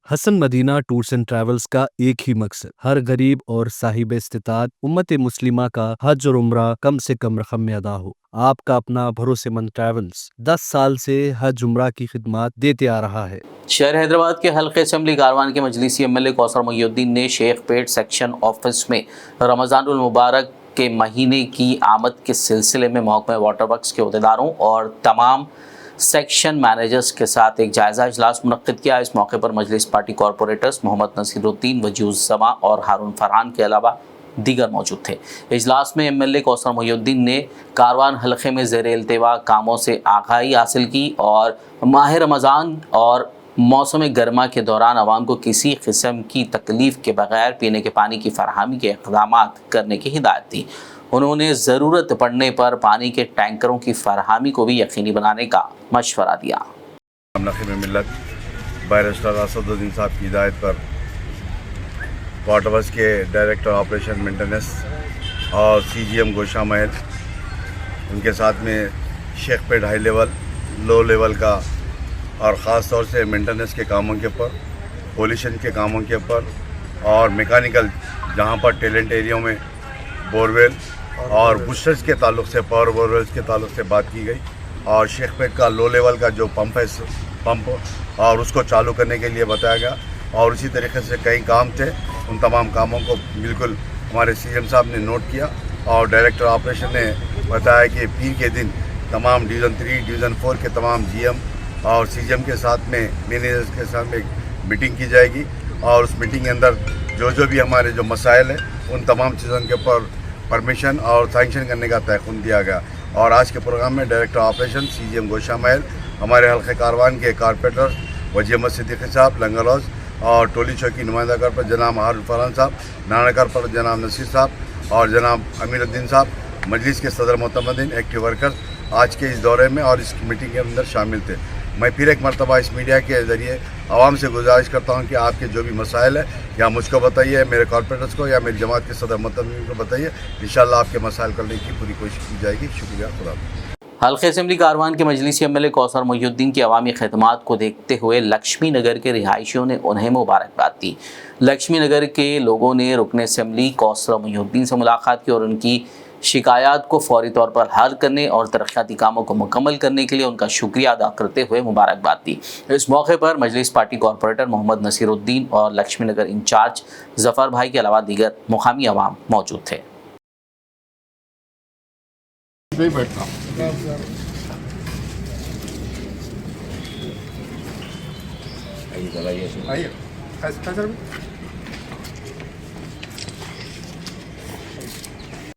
Hasan Medina tours and Travels का एक ही मकसद हर गरीब और साहिब इस्तिताअत उम्मत मुस्लिमा का हज और उम्रा कम से कम रकम में अदा हो। आपका अपना भरोसेमंद ट्रैवल्स 10 साल से हज उम्रा की खिदमत देते आ रहा है। शहर हैदराबाद के हल्के असम्बली कारवान के मजलिसी एमएलए कौसर मोहिउद्दीन ने शेख पेट सेक्शन ऑफिस में रमज़ानुल मुबारक के महीने की आमद के सिलसिले में महकमा वाटर वर्क्स के अहदेदारों और तमाम सेक्शन मैनेजर्स के साथ एक जायज़ा इजलास मुनक्किद किया। इस मौके पर मजलिस पार्टी कॉरपोरेटर्स मोहम्मद नसीरुद्दीन, वजीउज़्ज़मा और हारून फरहान के अलावा दीगर मौजूद थे। इजलास में एमएलए कौसर मोहिउद्दीन ने कारवान हल्के में ज़ेर इल्तिवा कामों से आगाही हासिल की और माह रमज़ान और मौसम गर्मा के दौरान आवाम को किसी किस्म की तकलीफ़ के बगैर पीने के पानी की फराहमी के इक़दामात करने की हिदायत दी। उन्होंने ज़रूरत पड़ने पर पानी के टैंकरों की फराहमी को भी यकीनी बनाने का मशवरा दिया। नखीब मिल्लत बैरिस्टर असदुद्दीन साहब की हिदायत पर वाटर वर्क्स के डायरेक्टर ऑपरेशन मेंटेनेंस और सीजीएम गोशा महल, उनके साथ में शेख पेट हाई लेवल, लो लेवल का और ख़ास तौर से मेंटेनेंस के कामों के ऊपर, पोल्यूशन के कामों के ऊपर और मैकेनिकल जहाँ पर टैलेंट एरिया में बोरवेल और बूस्टर्स के ताल्लुक़ से, पावर बोरवेल्स के ताल्लुक़ से बात की गई और शेख पेट का लो लेवल का जो पंप है, पंप और उसको चालू करने के लिए बताया गया। और उसी तरीके से कई काम थे, उन तमाम कामों को बिल्कुल हमारे सीएम साहब ने नोट किया और डायरेक्टर ऑपरेशन ने बताया कि पीर के दिन तमाम डिवीज़न 3, डिवीज़न 4 के तमाम जीएम और सीजीएम के साथ में मैनेजर्स के साथ में मीटिंग की जाएगी और उस मीटिंग के अंदर जो भी हमारे जो मसाइल हैं उन तमाम चीज़ों के ऊपर परमिशन और सैंक्शन करने का तयख़ुन दिया गया। और आज के प्रोग्राम में डायरेक्टर ऑपरेशन सीजीएम गोशा महल, हमारे हल्के कारवान के कारपोरेटर वजी अहमद सिद्दीकी साहब लंगर हाउस और टोली चौकी नुमाइंदा पर जनाब हारून फरहान साहब, नानाकार पर जनाब नसीर साहब और जनाब अमीरुद्दीन साहब, मजलिस के सदर मोतमदीन, एक्टिव वर्कर्स आज के इस दौरे में और इस मीटिंग के अंदर शामिल थे। मैं फिर एक मरतबा इस मीडिया के ज़रिए आवाम से गुजारिश करता हूँ कि आपके जो भी मसाइल है या मुझको बताइए, मेरे कॉर्पोरेटर्स को या मेरी जमात के सदर मोतमदीन को बताइए, इंशाअल्लाह आपके मसाइल करने की पूरी कोशिश की जाएगी। शुक्रिया। खुदा। हल्के असम्बली कारवान के मजलिसी एमएलए कौसर मोहिउद्दीन की अवामी खिदमात को देखते हुए लक्ष्मी नगर के रिहायशियों ने उन्हें मुबारकबाद दी। लक्ष्मी नगर के लोगों ने रुकन असम्बली कौसर मोहिउद्दीन से मुलाकात की और उनकी शिकायत को फौरी तौर पर हल करने और तरक्याती कामों को मुकम्मल करने के लिए उनका शुक्रिया अदा करते हुए मुबारकबाद दी। इस मौके पर मजलिस पार्टी कॉरपोरेटर मोहम्मद नसीरुद्दीन और लक्ष्मी नगर इंचार्ज जफ़र भाई के अलावा दीगर मुकामी अवाम मौजूद थे।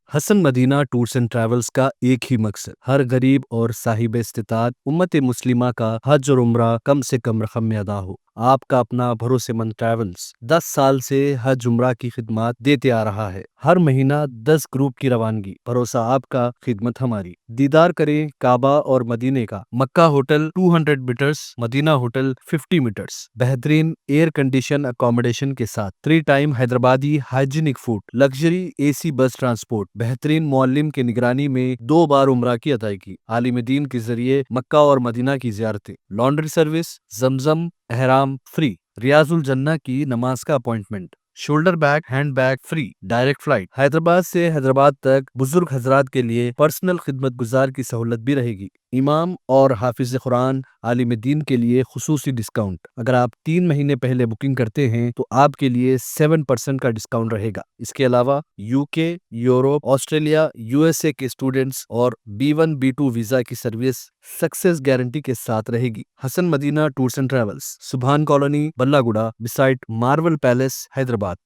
Hasan Medina tours and Travels का एक ही मकसद हर गरीब और साहिब इस्तिताअत उम्मत मुस्लिमा का हज और उम्रा कम से कम रकम में अदा हो। आपका अपना भरोसेमंद ट्रैवल्स 10 साल से हज उम्रा की खिदमत देते आ रहा है। हर महीना 10 ग्रुप की रवानगी, भरोसा आपका, खिदमत हमारी। दीदार करें काबा और मदीने का। Mecca hotel 200 metres, Medina hotel 50 metres, बेहतरीन एयर कंडीशन अकोमोडेशन के साथ 3 time Hyderabadi hygienic food, luxury AC bus transport, बेहतरीन मुअल्लिम की निगरानी में 2 बार उम्रा की अदायगी, आलिम दीन के जरिए मक्का और मदीना की जियारतें, लॉन्ड्री सर्विस, जमजम एहराम फ्री, रियाजुल जन्ना की नमाज का appointment, shoulder bag hand bag free, direct flight, Hyderabad से हैदराबाद तक बुजुर्ग हजरात के लिए पर्सनल खिदमत गुजार की सहूलत भी रहेगी। इमाम और हाफिज कुरान आलिम दीन के लिए खुसूसी डिस्काउंट। अगर आप 3 महीने पहले बुकिंग करते हैं तो आपके लिए 7% का डिस्काउंट रहेगा। इसके अलावा यूके, यूरोप, ऑस्ट्रेलिया, यूएसए के स्टूडेंट्स और B1 B2 वीजा की सर्विस सक्सेस गारंटी के साथ रहेगी। Hasan Medina tours and travels, Subhan colony, Ballaguda, beside Marvel palace, Hyderabad.